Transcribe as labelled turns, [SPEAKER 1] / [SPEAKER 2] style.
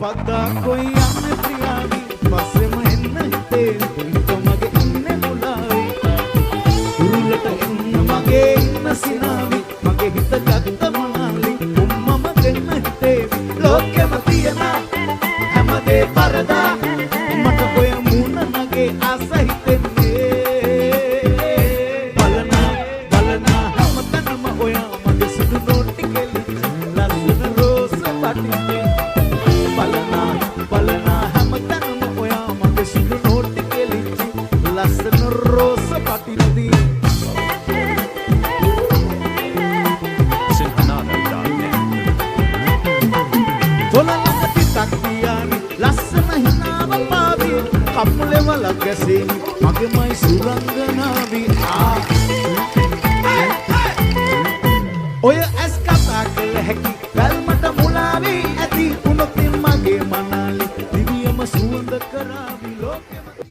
[SPEAKER 1] පදා කොයි යන්නේ ප්‍රියාවි පස්සෙම එන්න හිතේ හිත මගේ ඉන්නේ මුලාවේ උරුලට එන්න මගේ ඉන්න සිනාවි මගේ හිත ගත්ත මනාලි උම්මම දෙන්න හිතේ ලෝකෙම තියන හැමදේ පරදා මට ඔය මූණ නගේ ආස හිතෙන්නේ බලනා හැමතැනම ඔයා මගේ සුදු නෝටි කෙලි ලස්සන රෝස පටින්නේ බලනා හැමතැනම ඔයා මගේ සුදු නෝටි කෙලි ලස්සන රෝස පටින්නේ ලස්සන හිනාව පාවි කම්මුලේ වලක් ගැසෙනි මගේමයි සුරංගනාවි ඔය ඇස් කතා කළ හැකි වැල්මට මුලාවි ඇති